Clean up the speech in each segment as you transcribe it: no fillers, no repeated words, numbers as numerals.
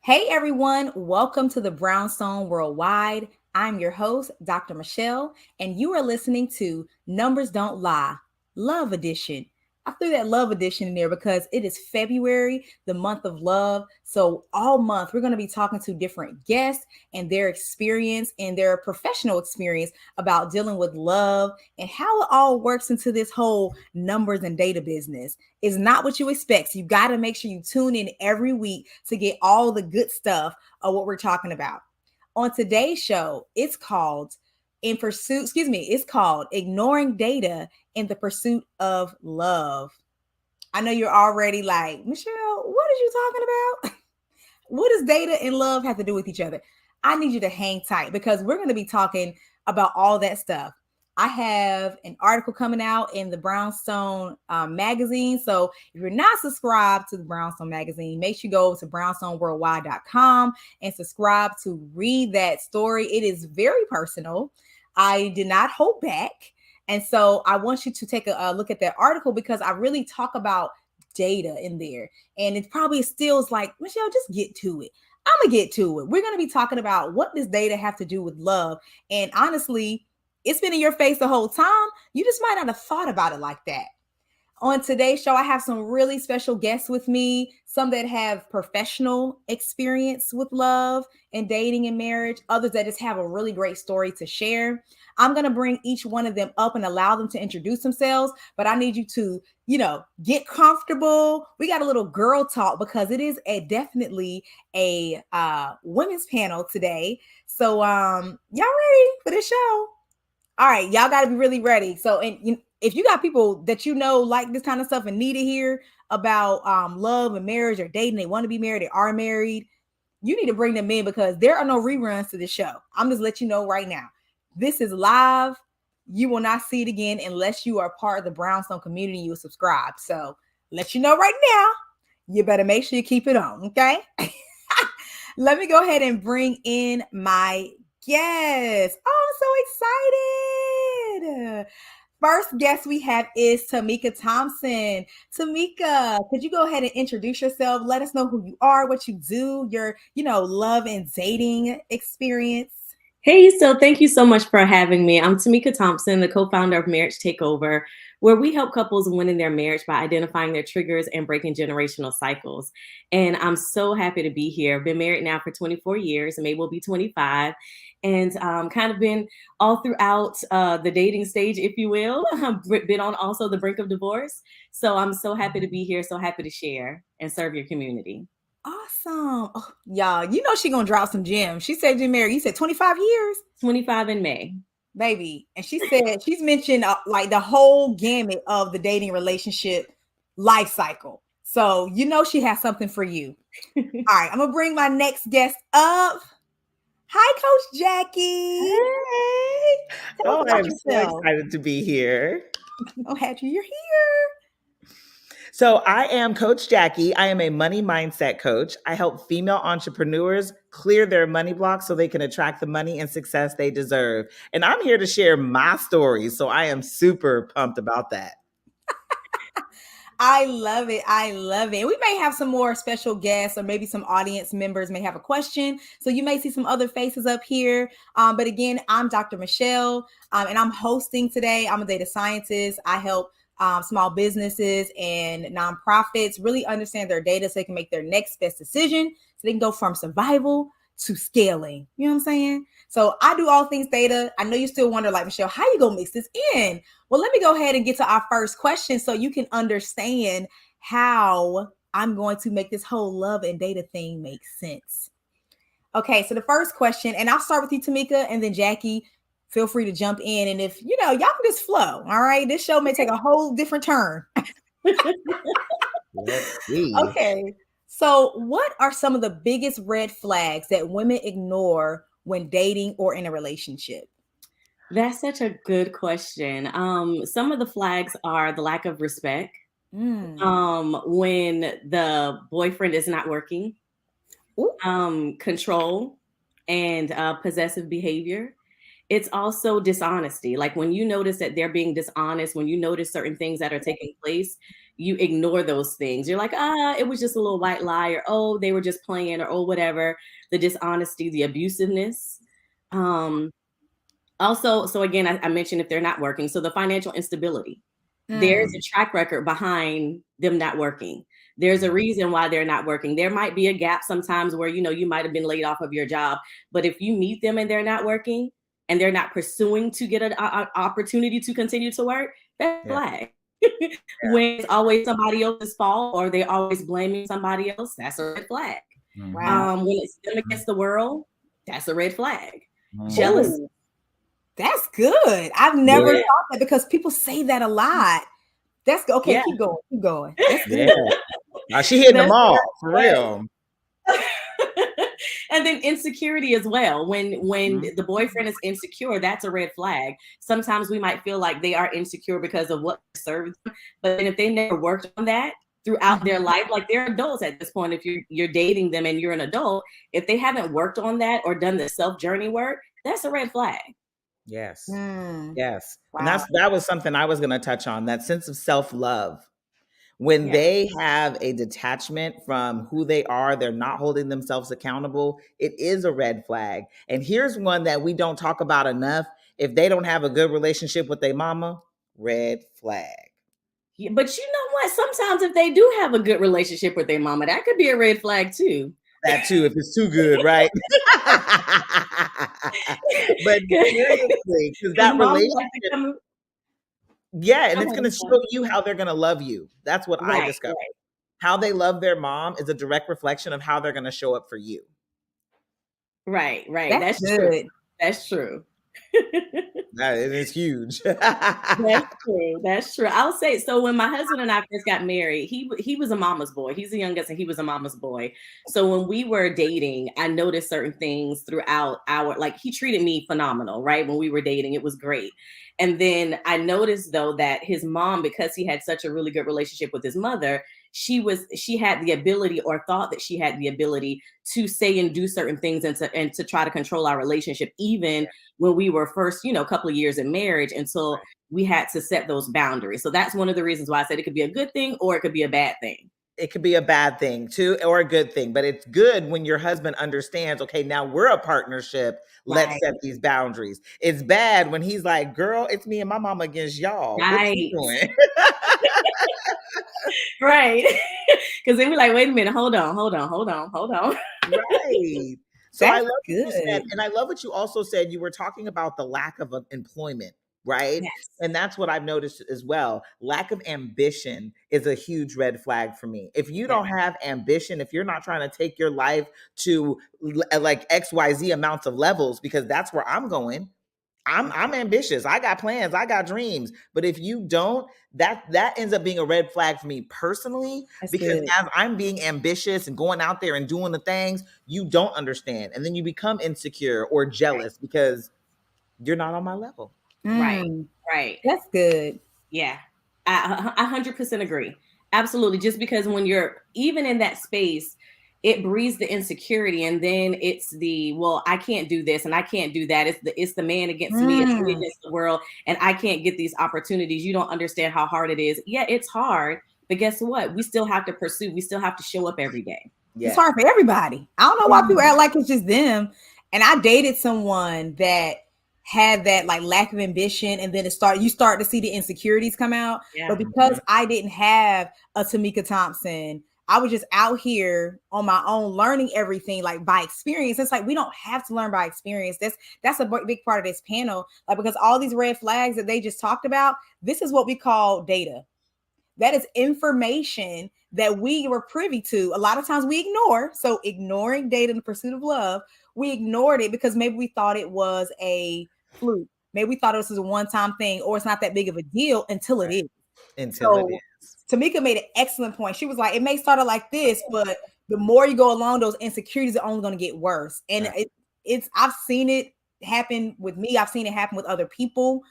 Hey everyone, welcome to the Brownstone Worldwide. I'm your host, Dr. Michele, and you are listening to Numbers Don't Lie, Love Edition. I threw that love edition in there because it is February, the month of love. So, all month, we're going to be talking to different guests and their experience and their professional experience about dealing with love and how it all works into this whole numbers and data business. Is not what you expect. So you got to make sure you tune in every week to get all the good stuff of what we're talking about. On today's show, it's called Ignoring Data in the Pursuit of Love. I know you're already like, Michele, what are you talking about? What does data and love have to do with each other? I need you to hang tight because we're going to be talking about all that stuff. I have an article coming out in the Brownstone magazine. So if you're not subscribed to the Brownstone magazine, make sure you go to brownstoneworldwide.com and subscribe to read that story. It is very personal. I did not hold back. And so I want you to take a look at that article because I really talk about data in there. And it probably still is like, Michele, just get to it. I'm going to get to it. We're going to be talking about what does data have to do with love. And honestly, it's been in your face the whole time. You just might not have thought about it like that. On today's show, I have some really special guests with me, some that have professional experience with love and dating and marriage, others that just have a really great story to share. I'm going to bring each one of them up and allow them to introduce themselves, but I need you to, get comfortable. We got a little girl talk because it is definitely a women's panel today. So y'all ready for the show? All right, y'all got to be really ready. So, and if you got people that like this kind of stuff and need to hear about love and marriage or dating, they want to be married, they are married, you need to bring them in because there are no reruns to the show. I'm just letting you know right now. This is live. You will not see it again unless you are part of the Brownstone community. You will subscribe. So, let you know right now. You better make sure you keep it on, okay? Let me go ahead and bring in my guest. Oh, I'm so excited. First guest we have is Tamika Thompson. Tamika, could you go ahead and introduce yourself? Let us know who you are, what you do, your, love and dating experience. Hey, so thank you so much for having me. I'm Tamika Thompson, the co-founder of Marriage Takeover, where we help couples win in their marriage by identifying their triggers and breaking generational cycles. And I'm so happy to be here. I've been married now for 24 years, May will be 25, and kind of been all throughout the dating stage, if you will. I've been on also the brink of divorce. So I'm so happy to be here, so happy to share and serve your community. Awesome. Oh, y'all, she gonna drop some gems. She said you married. You said 25 years? 25 in May. Baby. And she said she's mentioned like the whole gamut of the dating relationship life cycle. So she has something for you. All right, I'm gonna bring my next guest up. Hi, Coach Jackie. Hey! Tell us Oh, about I'm so yourself. excited to be here. Oh, happy you're here. So, I am Coach Jackie. I am a money mindset coach. I help female entrepreneurs clear their money blocks so they can attract the money and success they deserve. And I'm here to share my stories. So, I am super pumped about that. I love it. I love it. We may have some more special guests or maybe some audience members may have a question. So you may see some other faces up here. But again, I'm Dr. Michele and I'm hosting today. I'm a data scientist. I help small businesses and nonprofits really understand their data so they can make their next best decision. So they can go from survival to scaling. You know what I'm saying? So I do all things data. I know you still wonder, like, Michele, how you gonna mix this in? Well, let me go ahead and get to our first question so you can understand how I'm going to make this whole love and data thing make sense. Okay, so the first question, and I'll start with you, Tamika, and then Jackie, feel free to jump in. And if, y'all can just flow, all right? This show may take a whole different turn. Let's see. Okay, so what are some of the biggest red flags that women ignore when dating or in a relationship? That's such a good question. Some of the flags are the lack of respect, Mm. when the boyfriend is not working, Ooh. control, and possessive behavior. It's also dishonesty. Like when you notice that they're being dishonest, when you notice certain things that are taking place, you ignore those things. You're like, it was just a little white lie, or oh, they were just playing, or oh, whatever. The dishonesty, the abusiveness. Also, so again, I mentioned if they're not working, so the financial instability. There's a track record behind them not working. There's a reason why they're not working. There might be a gap sometimes where, you might have been laid off of your job, but if you meet them and they're not working and they're not pursuing to get an opportunity to continue to work, that's a flag. When it's always somebody else's fault or they're always blaming somebody else, that's a red flag. Wow. When it's them against the world, that's a red flag. Mm. Jealous. Ooh, that's good. I've never thought that because people say that a lot. That's okay. Yeah. Keep going. Keep going. That's good. Yeah. Now she hitting them That's all right. for real. And then insecurity as well. When the boyfriend is insecure, that's a red flag. Sometimes we might feel like they are insecure because of what serves them, but then if they never worked on that throughout their life, like they're adults at this point, if you're dating them and you're an adult, if they haven't worked on that or done the self-journey work, that's a red flag. Yes. Mm. Yes. Wow. And that was something I was going to touch on, that sense of self-love. When they have a detachment from who they are, they're not holding themselves accountable, it is a red flag. And here's one that we don't talk about enough. If they don't have a good relationship with their mama, red flag. Yeah, but you know what? Sometimes if they do have a good relationship with their mama, that could be a red flag too. That too, if it's too good, right? But seriously, because that relationship, and it's going to show you how they're going to love you. That's what I discovered. Right. How they love their mom is a direct reflection of how they're going to show up for you. Right. That's good. True. That's true. That is huge. That's true. I'll say, so when my husband and I first got married, he was a mama's boy. He's the youngest and he was a mama's boy. So when we were dating, I noticed certain things throughout like he treated me phenomenal, right? When we were dating, it was great. And then I noticed though that his mom, because he had such a really good relationship with his mother, she had the ability, or thought that she had the ability, to say and do certain things and to try to control our relationship, even when we were first, a couple of years in marriage, until we had to set those boundaries. So that's one of the reasons why I said it could be a good thing or it could be a bad thing. It could be a bad thing too, or a good thing, but it's good when your husband understands, okay, now we're a partnership. Let's set these boundaries. It's bad when he's like, girl, it's me and my mama against y'all. What you doing? Right. Because then we're like, wait a minute, hold on. Right. So I love what you said, and I love what you also said. You were talking about the lack of employment, right? Yes. And that's what I've noticed as well. Lack of ambition is a huge red flag for me. If you don't have ambition, if you're not trying to take your life to like XYZ amounts of levels, because that's where I'm going. I'm ambitious. I got plans. I got dreams. But if you don't, that ends up being a red flag for me personally. That's because as I'm being ambitious and going out there and doing the things, you don't understand. And then you become insecure or jealous because you're not on my level. Right. That's good. Yeah. I 100% agree. Absolutely. Just because when you're even in that space, it breeds the insecurity, and then it's well, I can't do this and I can't do that. It's the man against me, it's me against the world, and I can't get these opportunities. You don't understand how hard it is. Yeah, it's hard, but guess what? We still have to pursue. We still have to show up every day. It's hard for everybody. I don't know why people act like it's just them. And I dated someone that had that like lack of ambition, and then you start to see the insecurities come out. But because I didn't have a Tamika Thompson, I was just out here on my own, learning everything like by experience. It's like we don't have to learn by experience. That's a big part of this panel. Like, because all these red flags that they just talked about, this is what we call data. That is information that we were privy to. A lot of times we ignore. So ignoring data in the pursuit of love, we ignored it because maybe we thought it was a fluke. Maybe we thought it was a one-time thing, or it's not that big of a deal until it is. Until it is. Tamika made an excellent point. She was like, it may start out like this, but the more you go along, those insecurities are only going to get worse. And I've seen it happen with me. I've seen it happen with other people.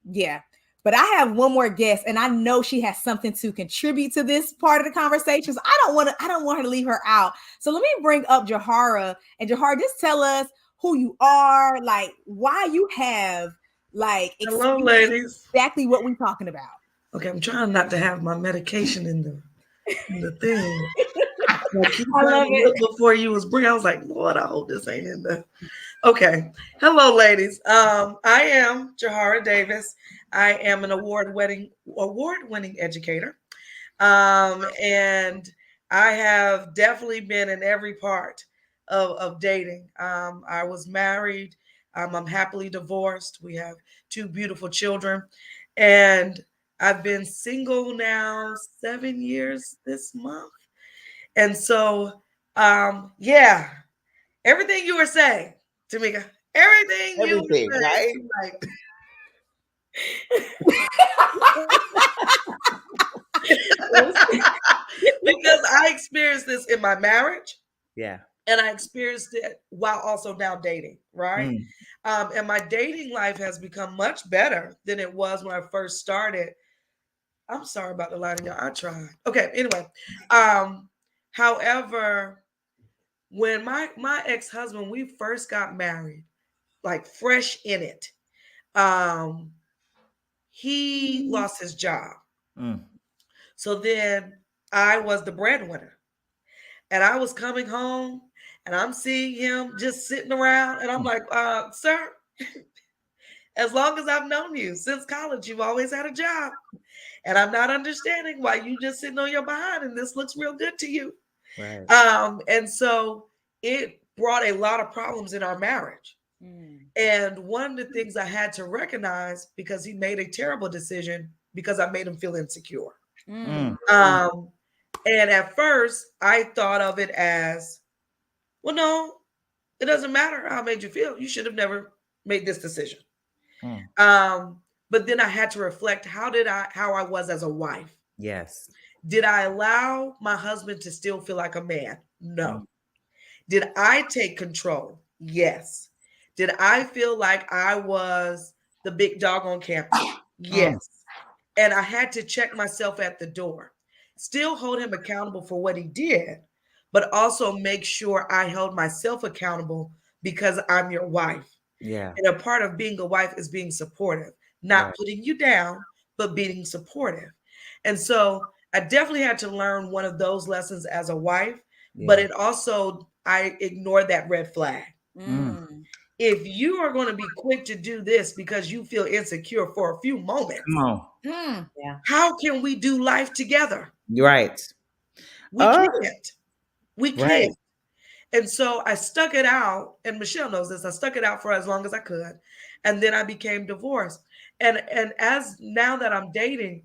Yes. But I have one more guest, and I know she has something to contribute to this part of the conversation. So I don't want her to leave her out. So let me bring up Jahara. And Jahara, just tell us who you are, like why you have like hello, ladies. Exactly what we're talking about. Okay, I'm trying not to have my medication in the thing. I keep I trying love to it. look before you was bring. I was like, Lord, I hope this ain't in the. Okay, hello, ladies. I am Jahara Davis. I am an award-winning educator, and I have definitely been in every part of dating. I was married. I'm happily divorced. We have two beautiful children, and I've been single now 7 years this month. And so, yeah, everything you were saying, Tamika, everything you Everything, were right? saying, like, because I experienced this in my marriage Yeah. and I experienced it while also now dating, right? Mm. And my dating life has become much better than it was when I first started. I'm sorry about the lighting, y'all. I tried. Okay, anyway. Um, however, when my ex-husband, we first got married, like fresh in it, um, he lost his job. Mm. So then I was the breadwinner. And I was coming home and I'm seeing him just sitting around. And I'm like, sir, as long as I've known you since college, you've always had a job. And I'm not understanding why you just sitting on your behind and this looks real good to you. Right. And so it brought a lot of problems in our marriage. Mm. And one of the things I had to recognize because he made a terrible decision because I made him feel insecure. Mm. Um, and at first, I thought of it as, well, no, it doesn't matter how I made you feel. You should have never made this decision. Mm. But then I had to reflect how I was as a wife. Yes. Did I allow my husband to still feel like a man? No. Mm. Did I take control? Yes. Did I feel like I was the big dog on campus? Mm. Yes. And I had to check myself at the door. Still hold him accountable for what he did, but also make sure I held myself accountable because I'm your wife. Yeah. And a part of being a wife is being supportive, not Right. putting you down, but being supportive. And so I definitely had to learn one of those lessons as a wife, but Yeah. it also, I ignored that red flag. Mm. Mm. If you are going to be quick to do this because you feel insecure for a few Come moments, on. Mm. Yeah. how can we do life together? You're right. We can't. We Right. can't. And so I stuck it out, and Michelle knows this. I stuck it out for as long as I could, and then I became divorced. And as now that I'm dating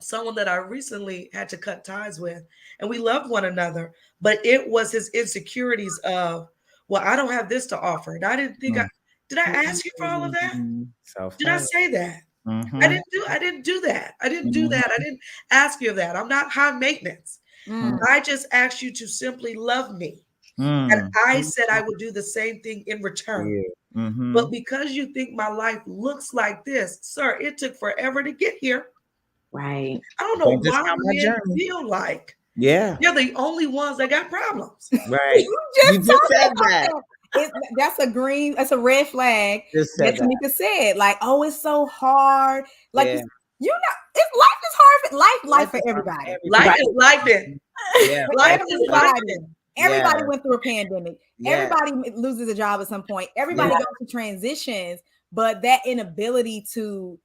someone that I recently had to cut ties with, and we loved one another, but it was his insecurities of, well, I don't have this to offer, and I didn't think I Mm. did. I ask you for all of that? Did I Self-love. say that? Mm-hmm. I didn't do that. I didn't do Mm-hmm. that. I didn't ask you that. I'm not high maintenance. Mm. I just asked you to simply love me. And Mm. I said I would do the same thing in return. Yeah. Mm-hmm. But because you think my life looks like this, sir, it took forever to get here. Right. I don't know Don't why discount my men journey. feel like Yeah. they're the only ones that got problems. Right. You You just just talked said about that. that. That's a green. That's a red flag. Just That said that. Tamika said, like, oh, it's so hard. Like, Yeah. you know, it's life is hard. Life for Life is hard for everybody. Life everybody. is life in. Yeah. For Life Life is is life everybody. in. Yeah. Everybody went through a pandemic. Yeah. Everybody loses a job at some point. Everybody Yeah. goes through transitions, but that inability to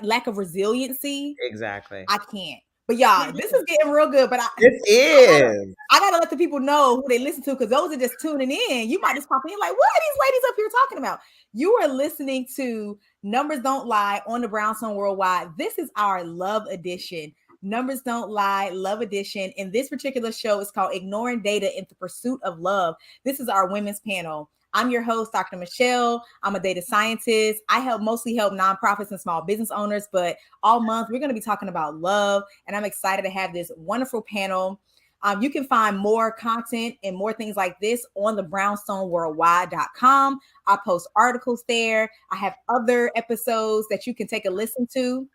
lack of resiliency, Exactly. I can't. But y'all, this is getting real good. But It is. I gotta let the people know who they listen to because those are just tuning in. You might just pop in like, what are these ladies up here talking about? You are listening to Numbers Don't Lie on the Brownstone Worldwide. This is our love edition. Numbers Don't Lie, Love Edition. And this particular show is called Ignoring Data in the Pursuit of Love. This is our women's panel. I'm your host, Dr. Michele. I'm a data scientist. I mostly help nonprofits and small business owners, but all month we're going to be talking about love. And I'm excited to have this wonderful panel. You can find more content and more things like this on the brownstoneworldwide.com. I post articles there. I have other episodes that you can take a listen to.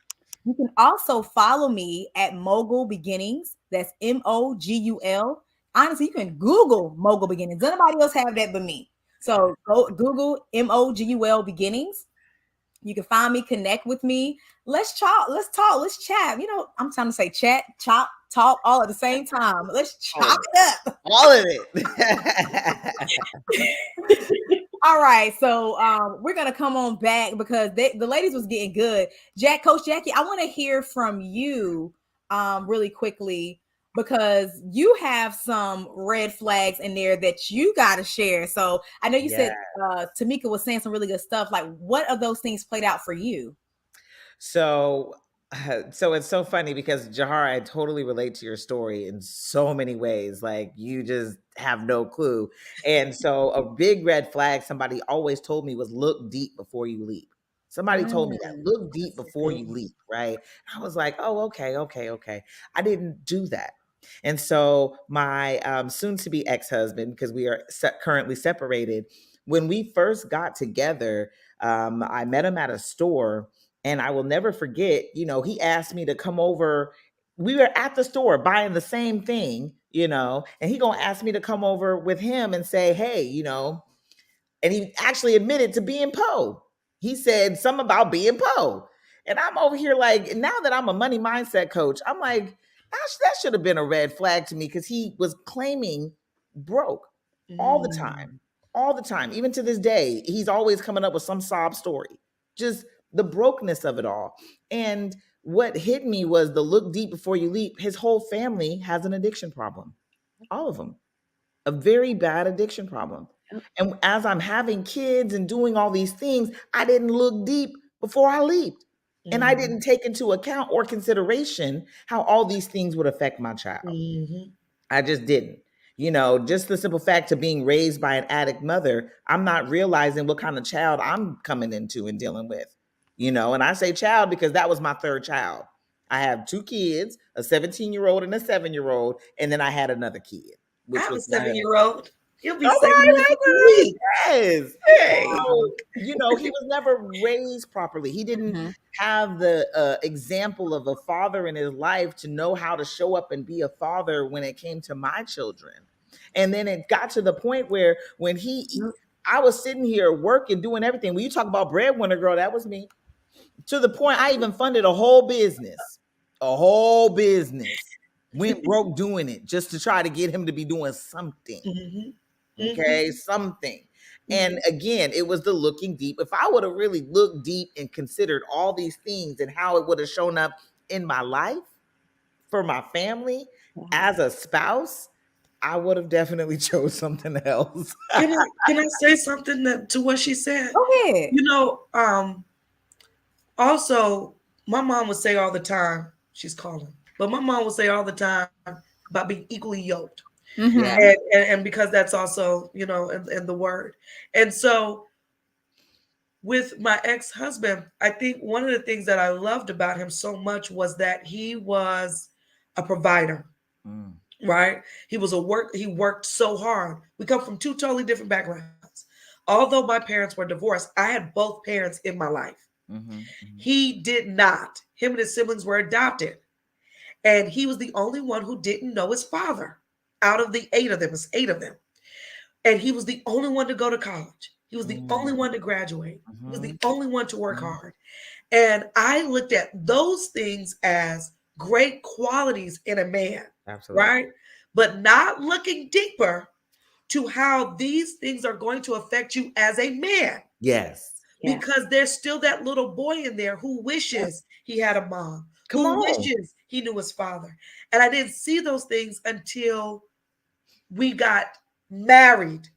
You can also follow me at Mogul Beginnings. That's MOGUL. Honestly, you can Google Mogul Beginnings. Nobody else have that but me. So go Google MOGUL Beginnings. You can find me, connect with me. Let's talk, let's chat. I'm trying to say chat, chop, talk all at the same time. Let's All of chop it. it up. All of it. All right, so we're gonna come on back because the ladies was getting good. Coach Jackie, I want to hear from you really quickly because you have some red flags in there that you got to share. So I know you Yeah. said Tamika was saying some really good stuff. Like, what of those things played out for you? So, so it's so funny because Jahar, I totally relate to your story in so many ways. Like you just have no clue. And so, a big red flag somebody always told me was look deep before you leap. Somebody told me that Mm, look deep that's before good. you leap, right? I was like, oh, okay, okay, okay. I didn't do that. And so, my soon to be ex husband, because we are currently separated, when we first got together, I met him at a store and I will never forget, he asked me to come over. We were at the store buying the same thing, and he gonna ask me to come over with him and say, hey, and he actually admitted to being Poe. He said something about being Poe. And I'm over here like, now that I'm a money mindset coach, I'm like, gosh, that should have been a red flag to me because he was claiming broke all the time, Mm. all the time. Even to this day, he's always coming up with some sob story, just the brokenness of it all. And what hit me was the look deep before you leap. His whole family has an addiction problem, all of them, a very bad addiction problem. Yep. And as I'm having kids and doing all these things, I didn't look deep before I leaped. And I Mhm. didn't take into account or consideration how all these things would affect my child. Mhm. I just didn't. Just the simple fact of being raised by an addict mother, I'm not realizing what kind of child I'm coming into and dealing with. And I say child because that was my third child. I have two kids, a 17-year-old and a 7-year-old, and then I had another kid, I which have was a my 7-year-old. He'll be Oh 7 years in a my week. goodness, Hey. he was never raised properly. He didn't Mm-hmm. have the example of a father in his life to know how to show up and be a father when it came to my children. And then it got to the point where when Yep. I was sitting here working, doing everything. When you talk about breadwinner girl, that was me. To the point I even funded a whole business. A whole business. Went broke doing it just to try to get him to be doing something. Mhm. Mhm. Okay, something. And Mhm. again, it was the looking deep. If I would have really looked deep and considered all these things and how it would have shown up in my life for my family Wow. as a spouse, I would have definitely chose something else. Can I say something to what she said? Go ahead. You know, also my mom would say all the time, she's calling, but my mom would say all the time about being equally yoked. Yeah. Mm-hmm. And because that's also, in the word. And so with my ex-husband, I think one of the things that I loved about him so much was that he was a provider, Mm, right? He worked so hard. We come from two totally different backgrounds. Although my parents were divorced, I had both parents in my life. mhm, mhm, He did not. Him and his siblings were adopted. And he was the only one who didn't know his father. Out of the eight of them, it's eight of them. And he was the only one to go to college. He was the only mm, one to graduate. He was the mhm, only one to work mhm. hard. And I looked at those things as great qualities in a man, Absolutely. right? But not looking deeper to how these things are going to affect you as a man, Yes. Yeah. because there's still that little boy in there who Yep. wishes he had a mom, Come who on. wishes he knew his father. And I didn't see those things until we got married.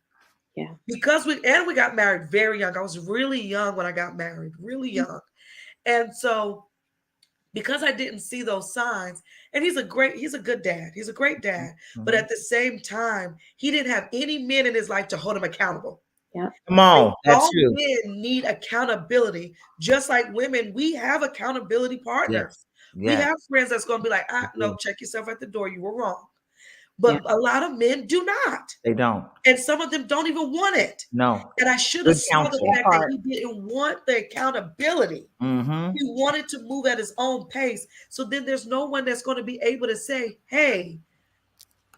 Yeah. Because we got married very young. I was really young when I got married, really young. And so because I didn't see those signs, and he's a good dad. He's a great dad. But Mhm. at the same time, he didn't have any men in his life to hold him accountable. Yep. Come And on. That's all true. men need accountability, just like women. We have accountability partners. Yes. We Yes. have friends that's going to be like, We no, do. check yourself at the door. You were wrong. Yeah. But a lot of men do not. They don't. And some of them don't even want it. No. And I should have Good saw the counsel. That fact that part. he didn't want the accountability. Mm-hmm. He wanted to move at his own pace. So then there's no one that's going to be able to say, hey,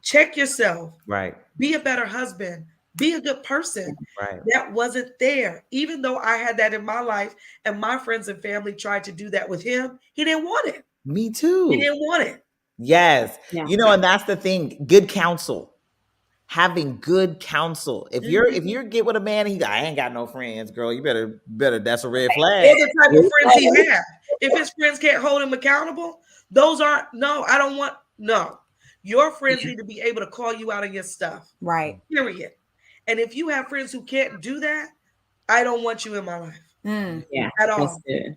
check yourself, Right. be a better husband, Be a good person. Right. That wasn't there. Even though I had that in my life and my friends and family tried to do that with him, he didn't want it. Me He too. didn't want it. Yes. Yeah. And that's the thing. Good counsel. Having good counsel. If you get with a man and I ain't got no friends, girl, you better that's a red flag. Or the type of friends he had. If his friends can't hold him accountable, those aren't, no, I don't want, no. Your friends need to be able to call you out on your stuff. Right. Period. And if you have friends who can't do that, I don't want you in my life. Yeah. At all. That's good.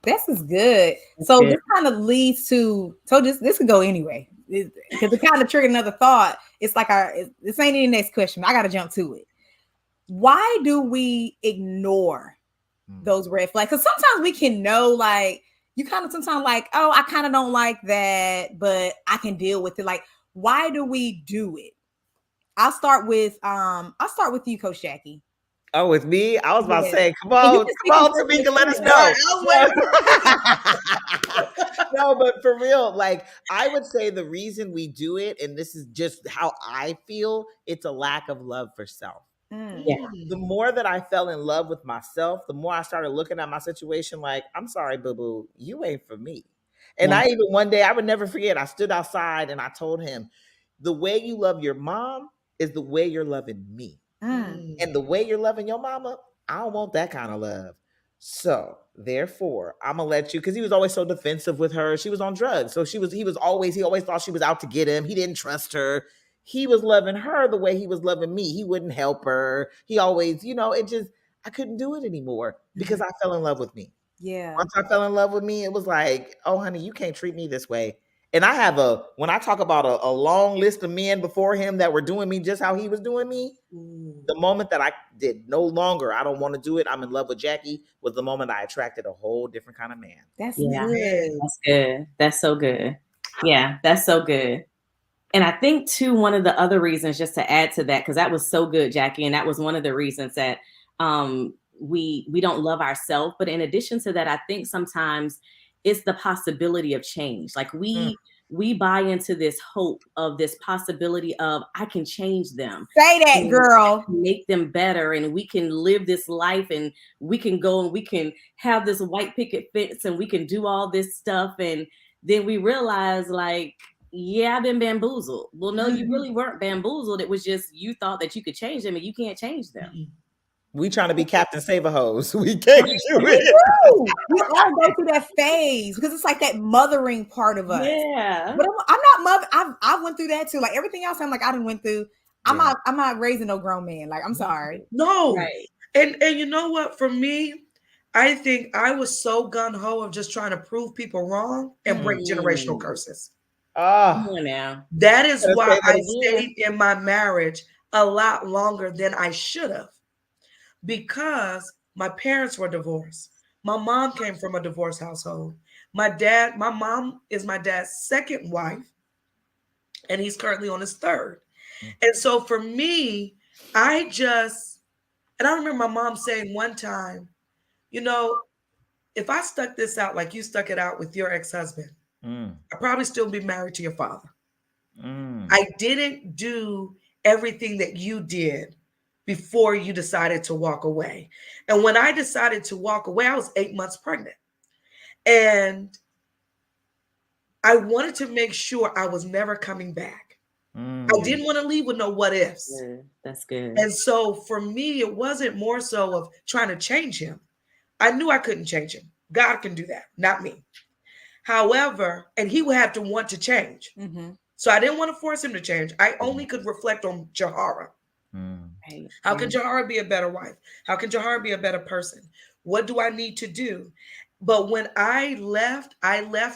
This is good. That's So good. this kind of leads to, so this could go anyway, because it kind of triggered another thought. It's like this ain't the next question. I got to jump to it. Why do we ignore those red flags? Because sometimes we can know, like, you kind of sometimes like, oh, I kind of don't like that, but I can deal with it. Like, why do we do it? I'll start with you, Coach Jackie. Oh, with me? I was about to say, come And you on, can speak in Tamika, let us Right, know. No, but for real, like I would say the reason we do it, and this is just how I feel, it's a lack of love for self. Yeah. The more that I fell in love with myself, the more I started looking at my situation like, I'm sorry, boo-boo, you ain't for me. And Yeah. I even one day, I would never forget, I stood outside and I told him, the way you love your mom is the way you're loving me. And the way you're loving your mama, I don't want that kind of love. So therefore, I'm gonna let you, because he was always so defensive with her. She was on drugs. So he always thought she was out to get him. He didn't trust her. He was loving her the way he was loving me. He wouldn't help her. He always, I couldn't do it anymore because I fell in love with me. Yeah. Once I fell in love with me, it was like, oh, honey, you can't treat me this way. And I have when I talk about a long list of men before him that were doing me just how he was doing me, the moment that I did no longer, I don't want to do it, I'm in love with Jackie, was the moment I attracted a whole different kind of man. That's Yeah. good. That's good. That's so good. Yeah, that's so good. And I think too, one of the other reasons, just to add to that, because that was so good, Jackie, and that was one of the reasons that we don't love ourselves. But in addition to that, I think sometimes it's the possibility of change. Like we buy into this hope of this possibility of I can change them. Say that, girl. Make them better, and we can live this life, and we can go and we can have this white picket fence, and we can do all this stuff, and then we realize, like, yeah, I've been bamboozled. Well, no, you really weren't bamboozled. It was just you thought that you could change them, and you can't change them. We trying to be Captain Save-A-Hose. We can't do it. We all go through that phase because it's like that mothering part of us. Yeah. But I'm not mother. I went through that too. Like everything else, I'm like I done went through. I'm not raising no grown man. Like I'm sorry. No. Right. And you know what? For me, I think I was so gung-ho of just trying to prove people wrong and break generational curses. Come on now. That is Let's why say that I again. stayed in my marriage a lot longer than I should have, because my parents were divorced. My mom came from a divorced household. My mom is my dad's second wife, and he's currently on his third. And so for me, and I remember my mom saying one time, if I stuck this out like you stuck it out with your ex-husband, I'd probably still be married to your father. I didn't do everything that you did before you decided to walk away. And when I decided to walk away, I was 8 months pregnant. And I wanted to make sure I was never coming back. I didn't want to leave with no what ifs. Yeah, that's good. And so for me, it wasn't more so of trying to change him. I knew I couldn't change him. God can do that, not me. However, and he would have to want to change. So I didn't want to force him to change. I only could reflect on Jahara. Right. How can Jahara be a better wife? How can Jahara be a better person? What do I need to do? But when I left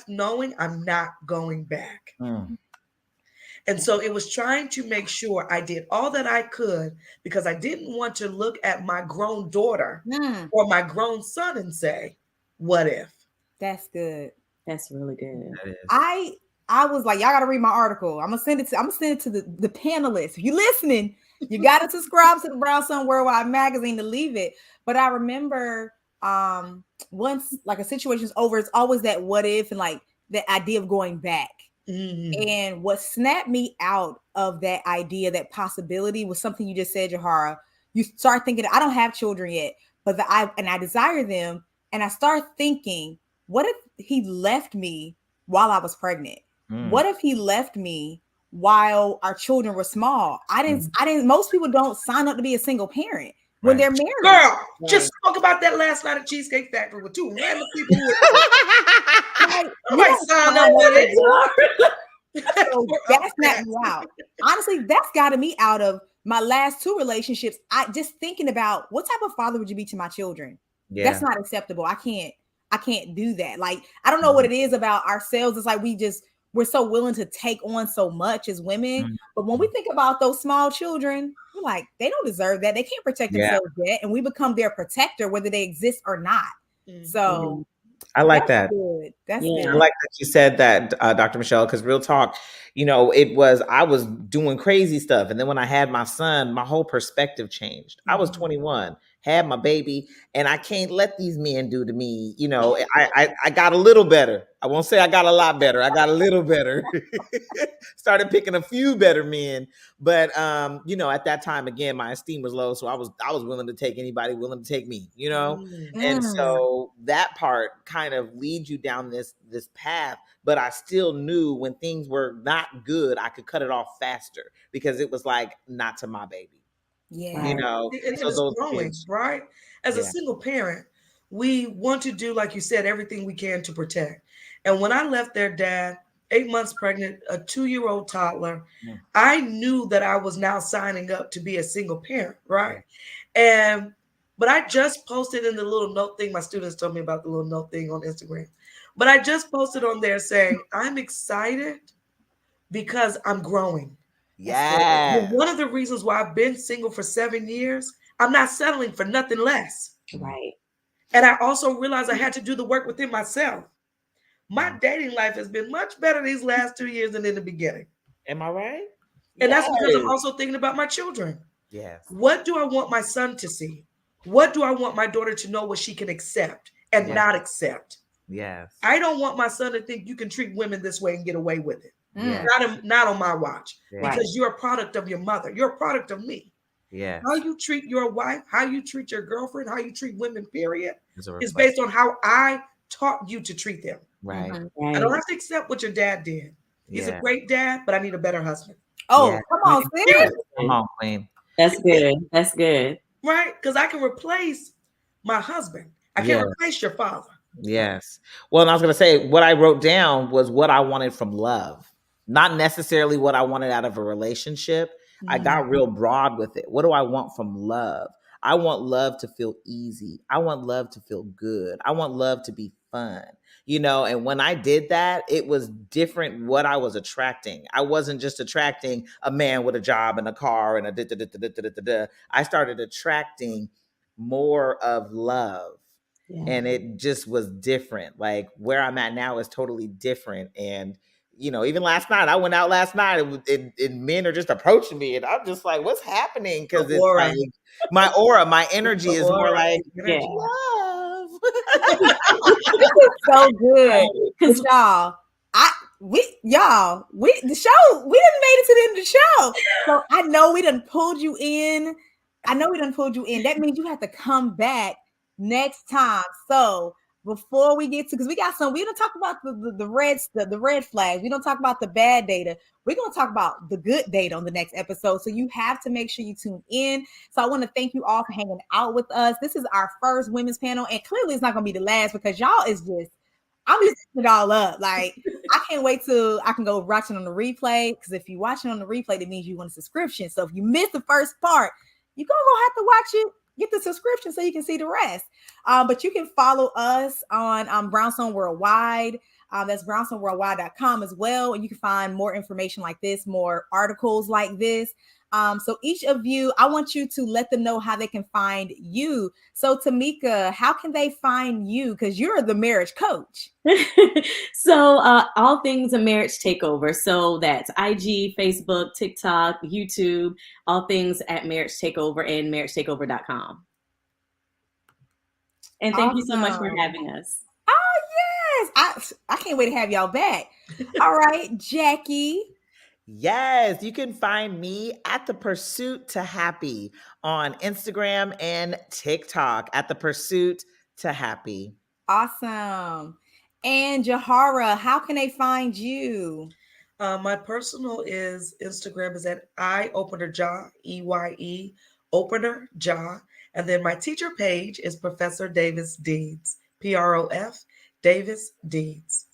knowing I'm not going back. And so it was trying to make sure I did all that I could, because I didn't want to look at my grown daughter or my grown son and say, what if? That's good. That's really good. I was like, y'all got to read my article. I'm gonna send it to the panelists. If you're listening, you got to subscribe to the Brown Sun Worldwide magazine to leave it. But I remember once like a situation's over, it's always that what if and like the idea of going back. And what snapped me out of that idea, that possibility, was something you just said, Jahara. You start thinking, I don't have children yet, but I desire them. And I start thinking, what if he left me while I was pregnant? What if he left me while our children were small? Most people don't sign up to be a single parent when they're married. Girl, just spoke about that last night at Cheesecake Factory with two random people who were like, I might sign up with it. So that snapped me out. Honestly, that's gotten me out of my last two relationships. I just thinking about, what type of father would you be to my children? Yeah. That's not acceptable. I can't do that. Like, I don't know what it is about ourselves. It's like we're so willing to take on so much as women. But when we think about those small children, we're like, they don't deserve that. They can't protect themselves yet. And we become their protector, whether they exist or not. So I like that. Good. That's I good. like that you said that, Dr. Michele, because real talk, I was doing crazy stuff. And then when I had my son, my whole perspective changed. I was 21, had my baby, and I can't let these men do to me. I got a little better. I won't say I got a lot better. I got a little better. Started picking a few better men. But, at that time, again, my esteem was low. So I was willing to take anybody willing to take me, And so that part kind of leads you down this path. But I still knew when things were not good, I could cut it off faster because it was like, not to my baby. Yeah. And so those growing, kids, right? As a single parent, we want to do, like you said, everything we can to protect. And when I left their dad, 8 months pregnant, a 2-year-old toddler, I knew that I was now signing up to be a single parent, right? But I just posted in the little note thing. My students told me about the little note thing on Instagram. But I just posted on there saying, I'm excited because I'm growing. Yeah. One of the reasons why I've been single for 7 years, I'm not settling for nothing less. Right. And I also realized I had to do the work within myself. My dating life has been much better these last 2 years than in the beginning. Am I right? And that's because I'm also thinking about my children. Yes. What do I want my son to see? What do I want my daughter to know what she can accept and not accept? Yes. I don't want my son to think you can treat women this way and get away with it. Yes. Not on my watch. Because you're a product of your mother. You're a product of me. Yeah. How you treat your wife, how you treat your girlfriend, how you treat women, period, is based on how I taught you to treat them. Right. I don't have to accept what your dad did. He's a great dad, but I need a better husband. Oh, come on, sis. Come on, Queen. That's good. That's good. Right? Because I can replace my husband. I can't replace your father. Yes. Well, and I was going to say, what I wrote down was what I wanted from love, not necessarily what I wanted out of a relationship. I got real broad with it. What do I want from love? I want love to feel easy. I want love to feel good. I want love to be fun, and when I did that, it was different what I was attracting. I wasn't just attracting a man with a job and a car and a da-da-da-da-da-da-da. I started attracting more of love. Yeah. And it just was different. Like where I'm at now is totally different. And even last night, I went out last night and men are just approaching me. And I'm just like, what's happening? Because it's like my aura, my energy is more like love. This is so good. Because the show, we done made it to the end of the show. So I know we done pulled you in. That means you have to come back next time. So before we get to, because we don't talk about the red flags. We don't talk about the bad data. We're going to talk about the good data on the next episode. So you have to make sure you tune in. So I want to thank you all for hanging out with us. This is our first women's panel. And clearly it's not going to be the last because y'all is just, I'm just putting it all up. Like, I can't wait till I can go watch it on the replay. Because if you watch it on the replay, that means you want a subscription. So if you missed the first part, you're going to have to watch it. Get the subscription so you can see the rest. But you can follow us on Brownstone Worldwide. That's brownstoneworldwide.com as well. And you can find more information like this, more articles like this. So each of you, I want you to let them know how they can find you. So Tamika, how can they find you? Because you're the marriage coach. So all things a marriage takeover. So that's IG, Facebook, TikTok, YouTube, all things at marriage takeover and marriagetakeover.com. And thank you so much for having us. Oh, Yes, I can't wait to have y'all back. All right, Jackie. Yes, you can find me at The Pursuit to Happy on Instagram and TikTok at The Pursuit to Happy. Awesome. And Jahara, how can they find you? My personal is Instagram is at I Opener Jaw, EYE Opener Jaw. And then my teacher page is Professor Davis Deeds, PROF Davis Deeds.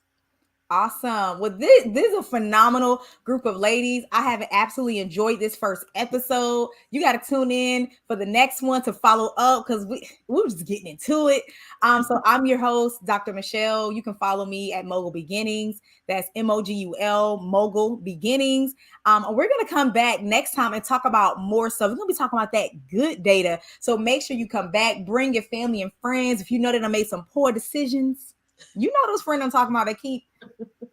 Awesome. Well, this is a phenomenal group of ladies. I have absolutely enjoyed this first episode. You got to tune in for the next one to follow up because we're just getting into it. So I'm your host, Dr. Michele. You can follow me at Mogul Beginnings. That's MOGUL, Mogul Beginnings. We're going to come back next time and talk about more stuff. We're going to be talking about that good data. So make sure you come back, bring your family and friends. If you know that I made some poor decisions, you know those friends I'm talking about that keep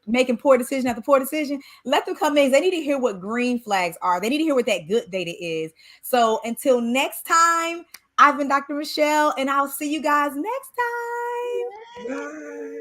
making poor decision after poor decision, let them come in. They need to hear what green flags are. They need to hear what that good data is. So until next time, I've been Dr. Michele, and I'll see you guys next time. Bye.